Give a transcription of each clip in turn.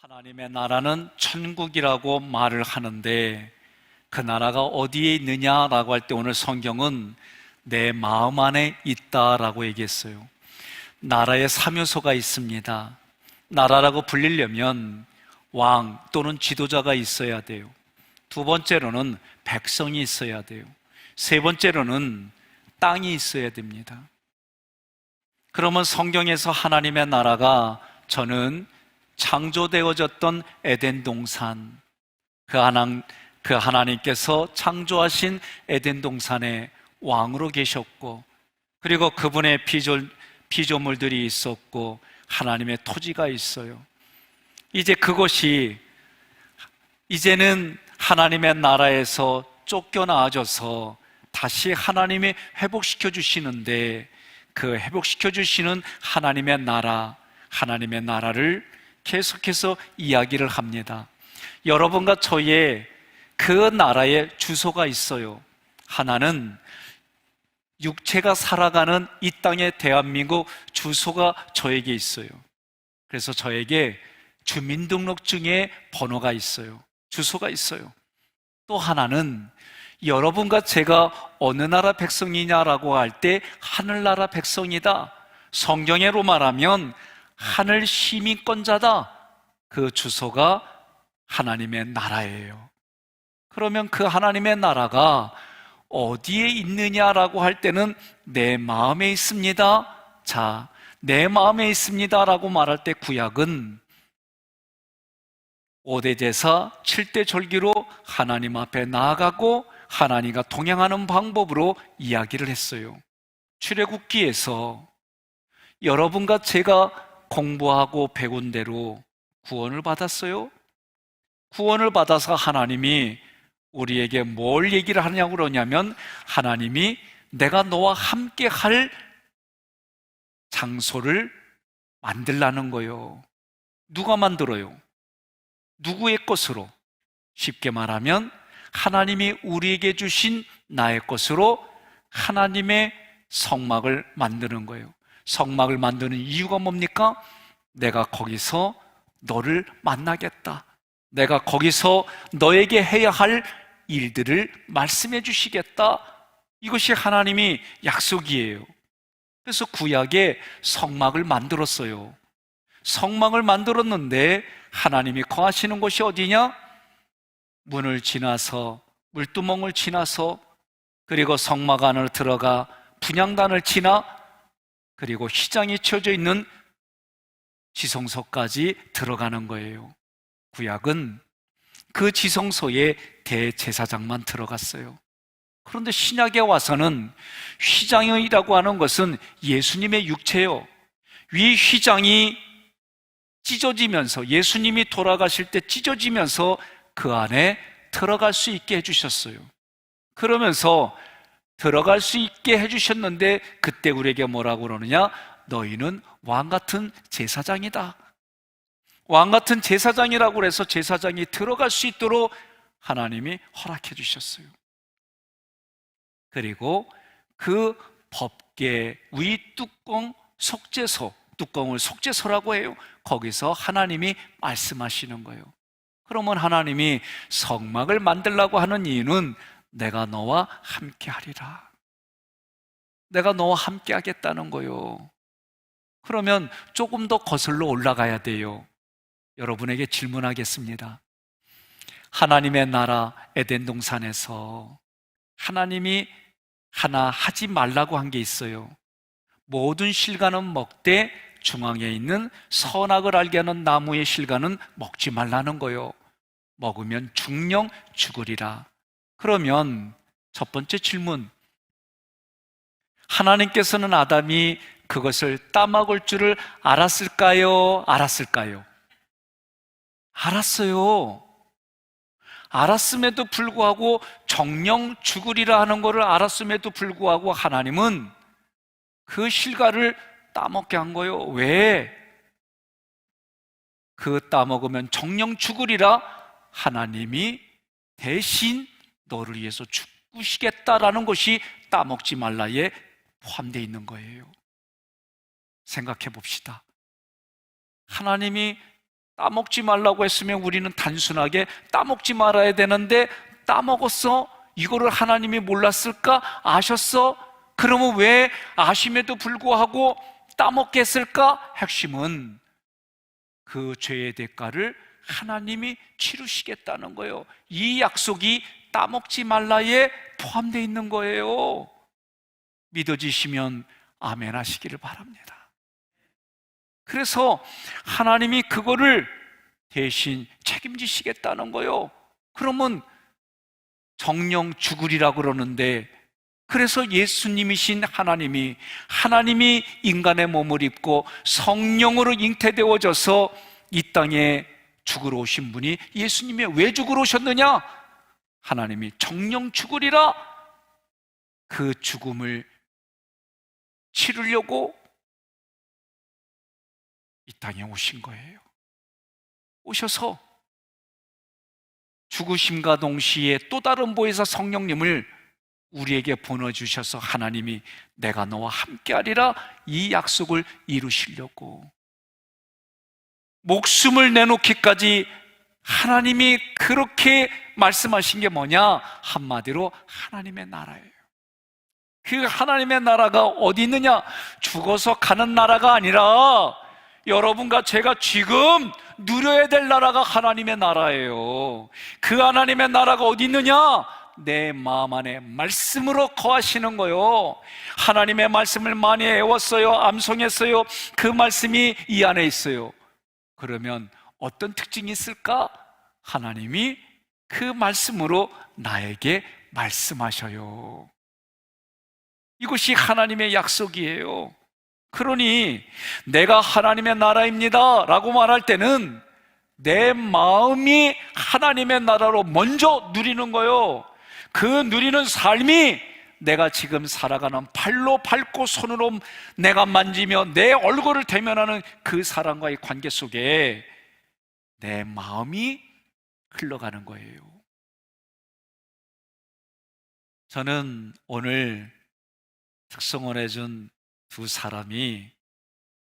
하나님의 나라는 천국이라고 말을 하는데 그 나라가 어디에 있느냐라고 할 때 오늘 성경은 내 마음 안에 있다라고 얘기했어요. 나라의 사묘소가 있습니다. 나라라고 불리려면 왕 또는 지도자가 있어야 돼요. 두 번째로는 백성이 있어야 돼요. 세 번째로는 땅이 있어야 됩니다. 그러면 성경에서 하나님의 나라가 저는 창조되어졌던 에덴 동산, 그 하나님께서 창조하신 에덴 동산에 왕으로 계셨고, 그리고 그분의 피조물들이 있었고, 하나님의 토지가 있어요. 이제는 하나님의 나라에서 쫓겨나와져서 다시 하나님이 회복시켜 주시는데, 그 회복시켜 주시는 하나님의 나라를 계속해서 이야기를 합니다. 여러분과 저의 그 나라의 주소가 있어요. 하나는 육체가 살아가는 이 땅의 대한민국 주소가 저에게 있어요. 그래서 저에게 주민등록증에 번호가 있어요. 주소가 있어요. 또 하나는 여러분과 제가 어느 나라 백성이냐라고 할 때 하늘나라 백성이다. 성경으로 말하면 하늘 시민권자다. 그 주소가 하나님의 나라예요. 그러면 그 하나님의 나라가 어디에 있느냐라고 할 때는 내 마음에 있습니다. 자, 내 마음에 있습니다라고 말할 때 구약은 5대 제사 7대 절기로 하나님 앞에 나아가고 하나님과 동행하는 방법으로 이야기를 했어요. 출애굽기에서 여러분과 제가 공부하고 배운 대로 구원을 받았어요. 구원을 받아서 하나님이 우리에게 뭘 얘기를 하냐고 그러냐면 하나님이 내가 너와 함께 할 장소를 만들라는 거예요. 누가 만들어요? 누구의 것으로? 쉽게 말하면 하나님이 우리에게 주신 나의 것으로 하나님의 성막을 만드는 거예요. 성막을 만드는 이유가 뭡니까? 내가 거기서 너를 만나겠다. 내가 거기서 너에게 해야 할 일들을 말씀해 주시겠다. 이것이 하나님이 약속이에요. 그래서 구약에 성막을 만들었어요. 성막을 만들었는데 하나님이 거하시는 곳이 어디냐? 문을 지나서, 물두멍을 지나서, 그리고 성막 안으로 들어가 분향단을 지나, 그리고 휘장이 쳐져 있는 지성소까지 들어가는 거예요. 구약은 그 지성소에 대제사장만 들어갔어요. 그런데 신약에 와서는 휘장이라고 하는 것은 예수님의 육체요. 위 휘장이 찢어지면서, 예수님이 돌아가실 때 찢어지면서 그 안에 들어갈 수 있게 해주셨어요. 그러면서 들어갈 수 있게 해주셨는데 그때 우리에게 뭐라고 그러느냐? 너희는 왕같은 제사장이다. 왕같은 제사장이라고 해서 제사장이 들어갈 수 있도록 하나님이 허락해 주셨어요. 그리고 그 법궤 위 뚜껑 속죄소, 뚜껑을 속죄소라고 해요. 거기서 하나님이 말씀하시는 거예요. 그러면 하나님이 성막을 만들라고 하는 이유는 내가 너와 함께 하리라. 내가 너와 함께 하겠다는 거예요. 그러면 조금 더 거슬러 올라가야 돼요. 여러분에게 질문하겠습니다. 하나님의 나라 에덴 동산에서 하나님이 하나 하지 말라고 한 게 있어요. 모든 실과는 먹되 중앙에 있는 선악을 알게 하는 나무의 실과는 먹지 말라는 거예요. 먹으면 중령 죽으리라. 그러면 첫 번째 질문, 하나님께서는 아담이 그것을 따먹을 줄을 알았을까요? 알았을까요? 알았어요. 알았음에도 불구하고 정령 죽으리라 하는 것을 알았음에도 불구하고 하나님은 그 실과를 따먹게 한 거예요. 왜? 그 따먹으면 정령 죽으리라 하나님이 대신 너를 위해서 죽으시겠다라는 것이 따먹지 말라에 포함되어 있는 거예요. 생각해 봅시다. 하나님이 따먹지 말라고 했으면 우리는 단순하게 따먹지 말아야 되는데 따먹었어? 이거를 하나님이 몰랐을까? 아셨어? 그러면 왜 아심에도 불구하고 따먹게 했을까? 핵심은 그 죄의 대가를 하나님이 치르시겠다는 거예요. 이 약속이 따먹지 말라에 포함되어 있는 거예요. 믿어지시면 아멘 하시기를 바랍니다. 그래서 하나님이 그거를 대신 책임지시겠다는 거예요. 그러면 정령 죽으리라고 그러는데, 그래서 예수님이신 하나님이 인간의 몸을 입고 성령으로 잉태되어져서 이 땅에 죽으러 오신 분이 예수님이 왜 죽으러 오셨느냐? 하나님이 정령 죽으리라 그 죽음을 치르려고 이 땅에 오신 거예요. 오셔서 죽으심과 동시에 또 다른 보혜사 성령님을 우리에게 보내주셔서 하나님이 내가 너와 함께하리라 이 약속을 이루시려고 목숨을 내놓기까지 하나님이 그렇게 말씀하신 게 뭐냐? 한마디로 하나님의 나라예요. 그 하나님의 나라가 어디 있느냐? 죽어서 가는 나라가 아니라 여러분과 제가 지금 누려야 될 나라가 하나님의 나라예요. 그 하나님의 나라가 어디 있느냐? 내 마음 안에 말씀으로 거하시는 거요. 하나님의 말씀을 많이 외웠어요. 암송했어요. 그 말씀이 이 안에 있어요. 그러면 어떤 특징이 있을까? 하나님이 그 말씀으로 나에게 말씀하셔요. 이것이 하나님의 약속이에요. 그러니 내가 하나님의 나라입니다 라고 말할 때는 내 마음이 하나님의 나라로 먼저 누리는 거예요. 그 누리는 삶이 내가 지금 살아가는 발로 밟고 손으로 내가 만지며 내 얼굴을 대면하는 그 사람과의 관계 속에 내 마음이 흘러가는 거예요. 저는 오늘 특성을 해준 두 사람이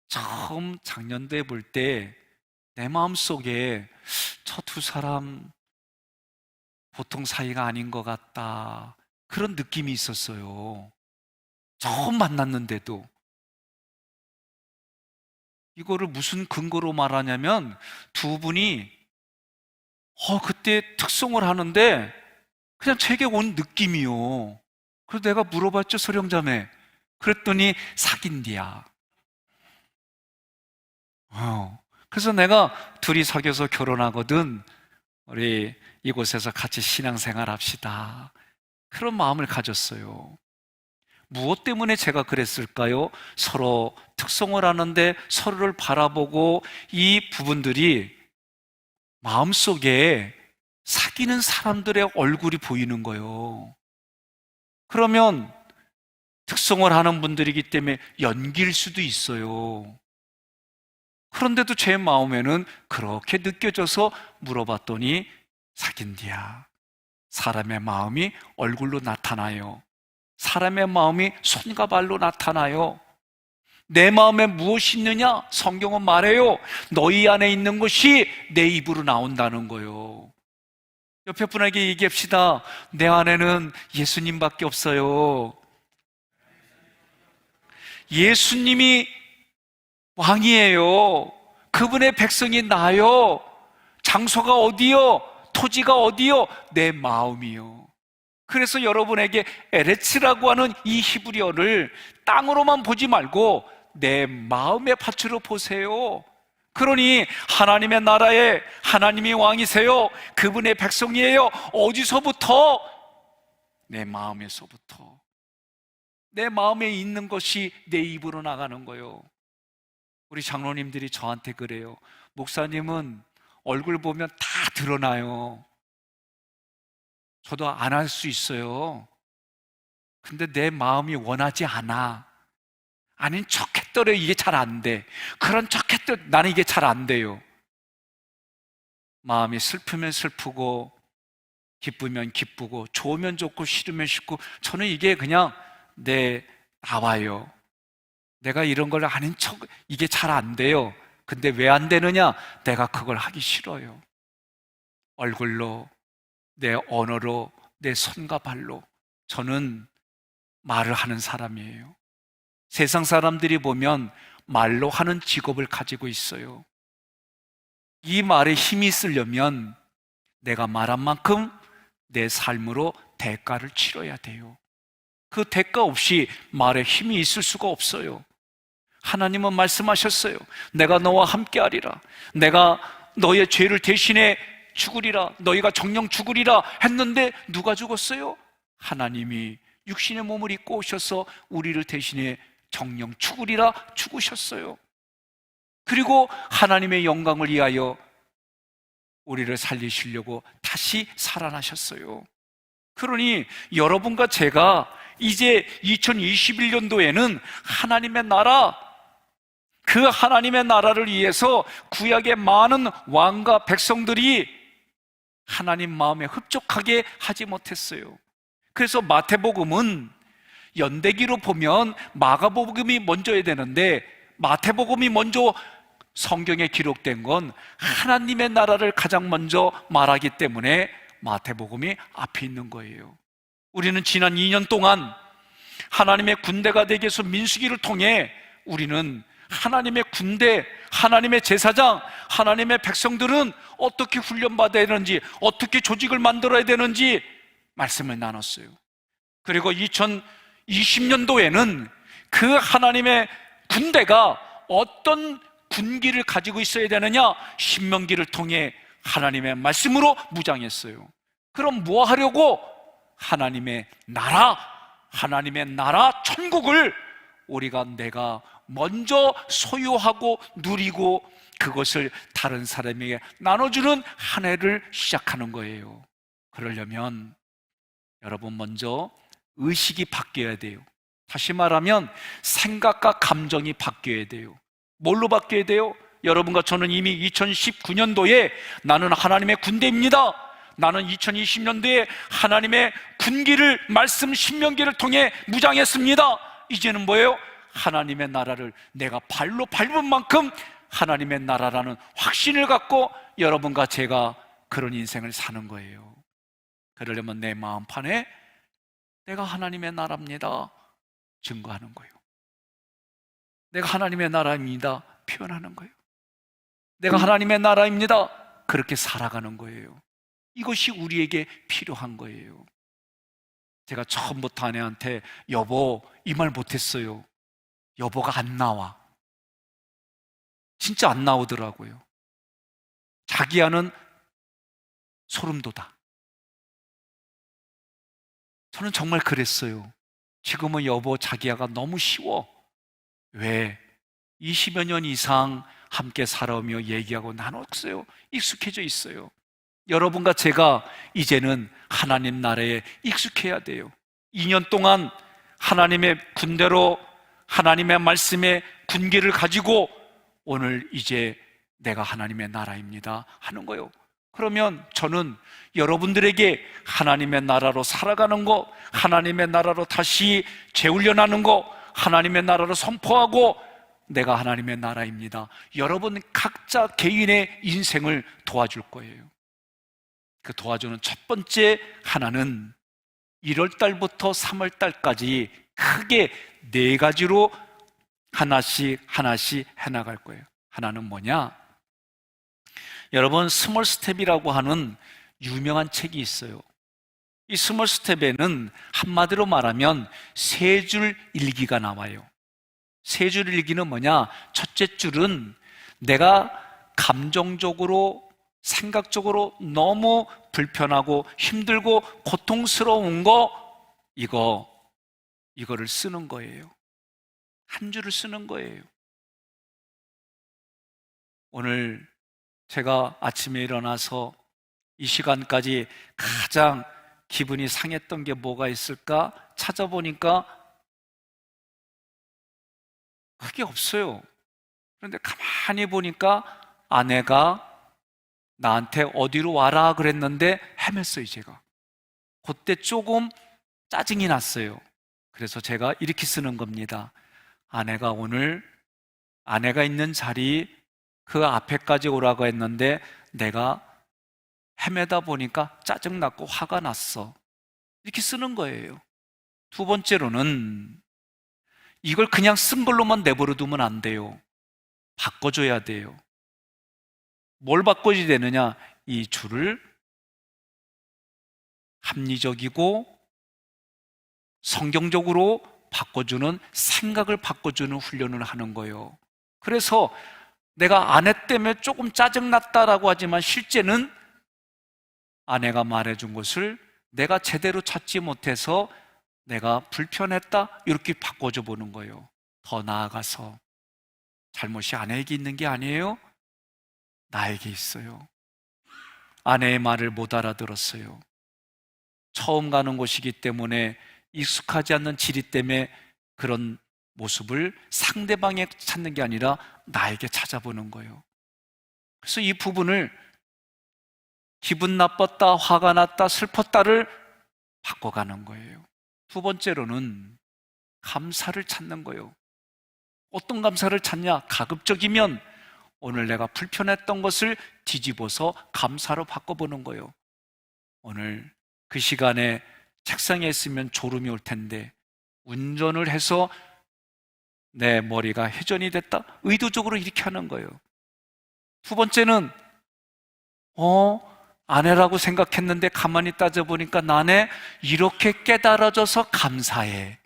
처음 작년도에 볼 때 내 마음속에 저 두 사람 보통 사이가 아닌 것 같다, 그런 느낌이 있었어요. 처음 만났는데도. 이거를 무슨 근거로 말하냐면 두 분이 그때 특송을 하는데 그냥 제게 온 느낌이요. 그래서 내가 물어봤죠, 소령자매. 그랬더니 사귄디야. 그래서 내가 둘이 사귀어서 결혼하거든, 우리 이곳에서 같이 신앙생활 합시다, 그런 마음을 가졌어요. 무엇 때문에 제가 그랬을까요? 서로 특성을 하는데 서로를 바라보고 이 부분들이 마음속에 사귀는 사람들의 얼굴이 보이는 거예요. 그러면 특성을 하는 분들이기 때문에 연기일 수도 있어요. 그런데도 제 마음에는 그렇게 느껴져서 물어봤더니 사귄디야. 사람의 마음이 얼굴로 나타나요. 사람의 마음이 손과 발로 나타나요. 내 마음에 무엇이 있느냐? 성경은 말해요. 너희 안에 있는 것이 내 입으로 나온다는 거예요. 옆에 분에게 얘기합시다. 내 안에는 예수님밖에 없어요. 예수님이 왕이에요. 그분의 백성이 나요. 장소가 어디요? 토지가 어디요? 내 마음이요. 그래서 여러분에게 에레츠라고 하는 이 히브리어를 땅으로만 보지 말고 내 마음의 밭으로 보세요. 그러니 하나님의 나라에 하나님이 왕이세요. 그분의 백성이에요. 어디서부터? 내 마음에서부터. 내 마음에 있는 것이 내 입으로 나가는 거예요. 우리 장로님들이 저한테 그래요. 목사님은 얼굴 보면 다 드러나요. 저도 안 할 수 있어요. 근데 내 마음이 원하지 않아. 아닌 척했더래 이게 잘 안 돼. 그런 척했더래 나는 이게 잘 안 돼요. 마음이 슬프면 슬프고 기쁘면 기쁘고 좋으면 좋고 싫으면 싫고 저는 이게 그냥 나와요. 내가 이런 걸 아닌 척 이게 잘 안 돼요. 근데 왜 안 되느냐? 내가 그걸 하기 싫어요. 얼굴로, 내 언어로, 내 손과 발로 저는 말을 하는 사람이에요. 세상 사람들이 보면 말로 하는 직업을 가지고 있어요. 이 말에 힘이 있으려면 내가 말한 만큼 내 삶으로 대가를 치러야 돼요. 그 대가 없이 말에 힘이 있을 수가 없어요. 하나님은 말씀하셨어요. 내가 너와 함께하리라. 내가 너의 죄를 대신해 죽으리라. 너희가 정령 죽으리라 했는데 누가 죽었어요? 하나님이 육신의 몸을 입고 오셔서 우리를 대신해 정령 죽으리라 죽으셨어요. 그리고 하나님의 영광을 위하여 우리를 살리시려고 다시 살아나셨어요. 그러니 여러분과 제가 이제 2021년도에는 하나님의 나라, 그 하나님의 나라를 위해서 구약의 많은 왕과 백성들이 하나님 마음에 흡족하게 하지 못했어요. 그래서 마태복음은 연대기로 보면 마가복음이 먼저야 되는데 마태복음이 먼저 성경에 기록된 건 하나님의 나라를 가장 먼저 말하기 때문에 마태복음이 앞에 있는 거예요. 우리는 지난 2년 동안 하나님의 군대가 되기 위해서 민수기를 통해 우리는 하나님의 군대, 하나님의 제사장, 하나님의 백성들은 어떻게 훈련받아야 되는지, 어떻게 조직을 만들어야 되는지 말씀을 나눴어요. 그리고 2020년도에는 그 하나님의 군대가 어떤 군기를 가지고 있어야 되느냐, 신명기를 통해 하나님의 말씀으로 무장했어요. 그럼 뭐 하려고? 하나님의 나라 천국을 내가 먼저 소유하고 누리고 그것을 다른 사람에게 나눠주는 한 해를 시작하는 거예요. 그러려면 여러분 먼저 의식이 바뀌어야 돼요. 다시 말하면 생각과 감정이 바뀌어야 돼요. 뭘로 바뀌어야 돼요? 여러분과 저는 이미 2019년도에 나는 하나님의 군대입니다. 나는 2020년도에 하나님의 군기를, 말씀 신명기를 통해 무장했습니다. 이제는 뭐예요? 하나님의 나라를 내가 발로 밟은 만큼 하나님의 나라라는 확신을 갖고 여러분과 제가 그런 인생을 사는 거예요. 그러려면 내 마음판에 내가 하나님의 나라입니다 증거하는 거예요. 내가 하나님의 나라입니다 표현하는 거예요. 내가 하나님의 나라입니다 그렇게 살아가는 거예요. 이것이 우리에게 필요한 거예요. 제가 처음부터 아내한테 여보 이 말 못했어요. 여보가 안 나와. 진짜 안 나오더라고요. 자기야는 소름 돋아. 저는 정말 그랬어요. 지금은 여보 자기야가 너무 쉬워. 왜? 20여 년 이상 함께 살아오며 얘기하고 나눴어요. 익숙해져 있어요. 여러분과 제가 이제는 하나님 나라에 익숙해야 돼요. 2년 동안 하나님의 군대로 하나님의 말씀의 군기를 가지고 오늘 이제 내가 하나님의 나라입니다 하는 거예요. 그러면 저는 여러분들에게 하나님의 나라로 살아가는 거, 하나님의 나라로 다시 재훈련하는 거, 하나님의 나라로 선포하고 내가 하나님의 나라입니다. 여러분 각자 개인의 인생을 도와줄 거예요. 그 도와주는 첫 번째 하나는 1월 달부터 3월 달까지 크게 4가지로 하나씩 해나갈 거예요. 하나는 뭐냐? 여러분 스몰 스텝이라고 하는 유명한 책이 있어요. 이 스몰 스텝에는 한마디로 말하면 3줄 일기가 나와요. 3줄 일기는 뭐냐? 첫째 줄은 내가 감정적으로 생각적으로 너무 불편하고 힘들고 고통스러운 거 이거를 쓰는 거예요. 한 줄을 쓰는 거예요. 오늘 제가 아침에 일어나서 이 시간까지 가장 기분이 상했던 게 뭐가 있을까 찾아보니까 그게 없어요. 그런데 가만히 보니까 아내가 나한테 어디로 와라 그랬는데 헤맸어요. 제가 그때 조금 짜증이 났어요. 그래서 제가 이렇게 쓰는 겁니다. 아내가 오늘 아내가 있는 자리 그 앞에까지 오라고 했는데 내가 헤매다 보니까 짜증났고 화가 났어. 이렇게 쓰는 거예요. 두 번째로는 이걸 그냥 쓴 걸로만 내버려 두면 안 돼요. 바꿔줘야 돼요. 뭘 바꿔줘야 되느냐? 이 줄을 합리적이고 성경적으로 바꿔주는, 생각을 바꿔주는 훈련을 하는 거예요. 그래서 내가 아내 때문에 조금 짜증났다라고 하지만 실제는 아내가 말해준 것을 내가 제대로 찾지 못해서 내가 불편했다, 이렇게 바꿔줘 보는 거예요. 더 나아가서 잘못이 아내에게 있는 게 아니에요. 나에게 있어요. 아내의 말을 못 알아들었어요. 처음 가는 곳이기 때문에 익숙하지 않는 지리 때문에 그런 모습을 상대방에 찾는 게 아니라 나에게 찾아보는 거예요. 그래서 이 부분을 기분 나빴다, 화가 났다, 슬펐다를 바꿔가는 거예요. 두 번째로는 감사를 찾는 거예요. 어떤 감사를 찾냐? 가급적이면 오늘 내가 불편했던 것을 뒤집어서 감사로 바꿔보는 거예요. 오늘 그 시간에 책상에 있으면 졸음이 올 텐데 운전을 해서 내 머리가 회전이 됐다? 의도적으로 이렇게 하는 거예요. 두 번째는 아내라고 생각했는데 가만히 따져보니까 나네 이렇게 깨달아져서 감사해.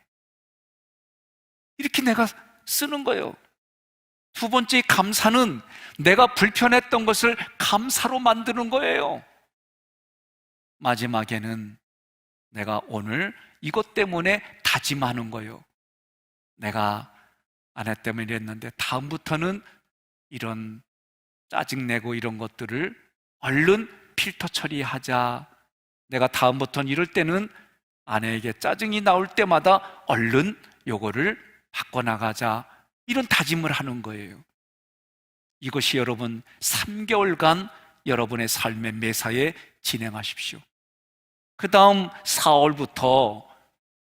이렇게 내가 쓰는 거예요. 두 번째 감사는 내가 불편했던 것을 감사로 만드는 거예요. 마지막에는 내가 오늘 이것 때문에 다짐하는 거예요. 내가 아내 때문에 이랬는데 다음부터는 이런 짜증내고 이런 것들을 얼른 필터 처리하자. 내가 다음부터는 이럴 때는 아내에게 짜증이 나올 때마다 얼른 요거를 바꿔나가자. 이런 다짐을 하는 거예요. 이것이 여러분 3개월간 여러분의 삶의 매사에 진행하십시오. 그 다음 4월부터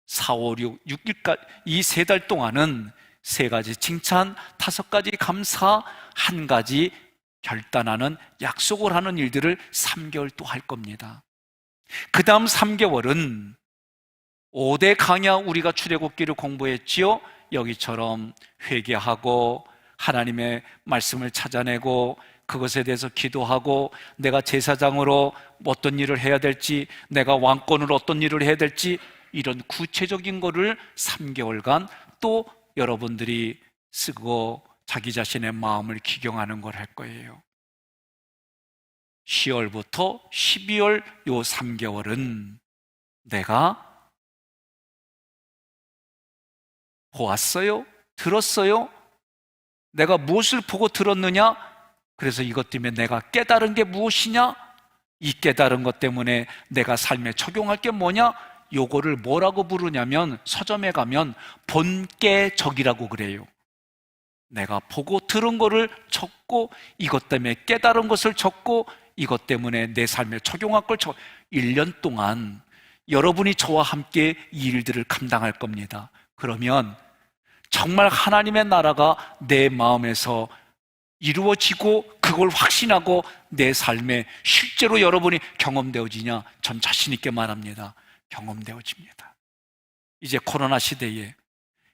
4, 5, 6, 6일까지 이 3달 동안은 3가지 칭찬, 5가지 감사, 1가지 결단하는, 약속을 하는 일들을 3개월 또 할 겁니다. 그 다음 3개월은 5대 강야, 우리가 출애굽기를 공부했지요. 여기처럼 회개하고 하나님의 말씀을 찾아내고 그것에 대해서 기도하고 내가 제사장으로 어떤 일을 해야 될지, 내가 왕권으로 어떤 일을 해야 될지, 이런 구체적인 거를 3개월간 또 여러분들이 쓰고 자기 자신의 마음을 기경하는 걸 할 거예요. 10월부터 12월 요 3개월은 내가 보았어요? 들었어요? 내가 무엇을 보고 들었느냐? 그래서 이것 때문에 내가 깨달은 게 무엇이냐? 이 깨달은 것 때문에 내가 삶에 적용할 게 뭐냐? 요거를 뭐라고 부르냐면 서점에 가면 본깨적이라고 그래요. 내가 보고 들은 거를 적고 이것 때문에 깨달은 것을 적고 이것 때문에 내 삶에 적용할 걸 1년 동안 여러분이 저와 함께 이 일들을 감당할 겁니다. 그러면 정말 하나님의 나라가 내 마음에서 이루어지고 그걸 확신하고 내 삶에 실제로 여러분이 경험되어지냐? 전 자신 있게 말합니다. 경험되어집니다. 이제 코로나 시대에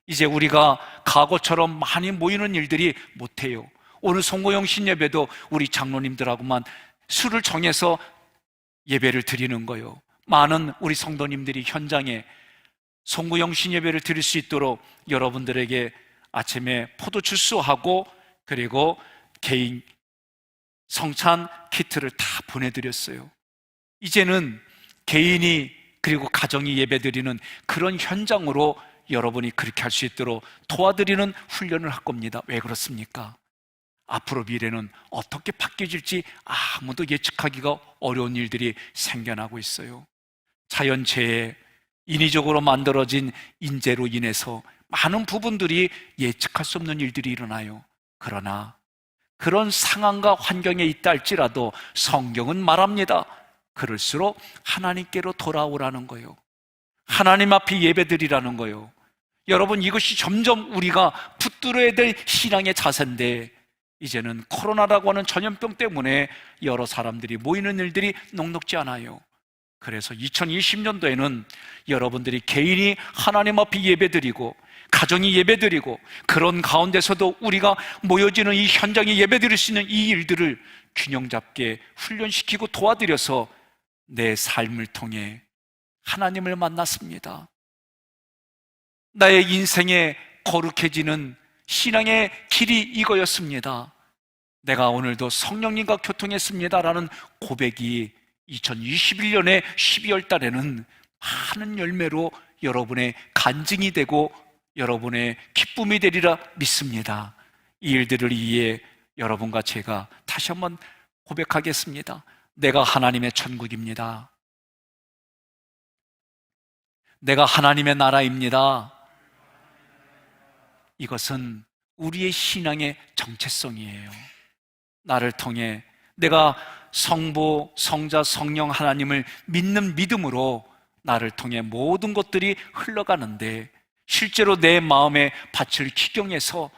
이제 우리가 과거처럼 많이 모이는 일들이 못해요. 오늘 송구영신 예배도 우리 장로님들하고만 수를 정해서 예배를 드리는 거예요. 많은 우리 성도님들이 현장에 송구영신 예배를 드릴 수 있도록 여러분들에게 아침에 포도주스하고 그리고 개인 성찬 키트를 다 보내드렸어요. 이제는 개인이 그리고 가정이 예배드리는 그런 현장으로 여러분이 그렇게 할 수 있도록 도와드리는 훈련을 할 겁니다. 왜 그렇습니까? 앞으로 미래는 어떻게 바뀌어질지 아무도 예측하기가 어려운 일들이 생겨나고 있어요. 자연재해, 인위적으로 만들어진 인재로 인해서 많은 부분들이 예측할 수 없는 일들이 일어나요. 그러나 그런 상황과 환경에 있다 할지라도 성경은 말합니다. 그럴수록 하나님께로 돌아오라는 거예요. 하나님 앞에 예배드리라는 거예요. 여러분, 이것이 점점 우리가 붙들어야 될 신앙의 자세인데 이제는 코로나라고 하는 전염병 때문에 여러 사람들이 모이는 일들이 녹록지 않아요. 그래서 2020년도에는 여러분들이 개인이 하나님 앞에 예배드리고 가정이 예배드리고 그런 가운데서도 우리가 모여지는 이 현장에 예배드릴 수 있는 이 일들을 균형 잡게 훈련시키고 도와드려서 내 삶을 통해 하나님을 만났습니다. 나의 인생에 거룩해지는 신앙의 길이 이거였습니다. 내가 오늘도 성령님과 교통했습니다라는 고백이 2021년의 12월 달에는 많은 열매로 여러분의 간증이 되고 여러분의 기쁨이 되리라 믿습니다. 이 일들을 위해 여러분과 제가 다시 한번 고백하겠습니다. 내가 하나님의 천국입니다. 내가 하나님의 나라입니다. 이것은 우리의 신앙의 정체성이에요. 나를 통해 내가 성부, 성자, 성령 하나님을 믿는 믿음으로 나를 통해 모든 것들이 흘러가는데 실제로 내 마음에 밭을 기경해서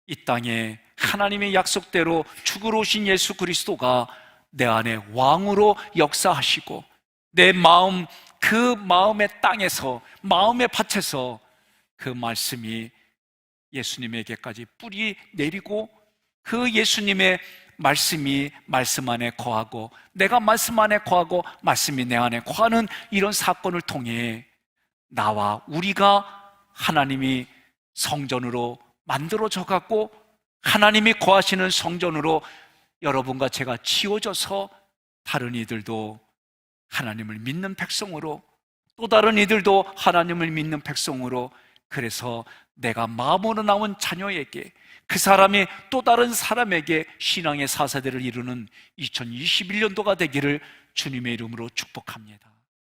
이 땅에 하나님의 약속대로 죽으러 오신 예수 그리스도가 내 안에 왕으로 역사하시고 내 마음, 그 마음의 땅에서, 마음의 밭에서 그 말씀이 예수님에게까지 뿌리 내리고 그 예수님의 말씀이 말씀 안에 거하고 내가 말씀 안에 거하고 말씀이 내 안에 거하는 이런 사건을 통해 나와 우리가 하나님이 성전으로 만들어져 갖고 하나님이 거하시는 성전으로 여러분과 제가 지어져서 다른 이들도 하나님을 믿는 백성으로 또 다른 이들도 하나님을 믿는 백성으로 그래서 내가 마음으로 나온 자녀에게 그 사람이 또 다른 사람에게 신앙의 사세대를 이루는 2021년도가 되기를 주님의 이름으로 축복합니다.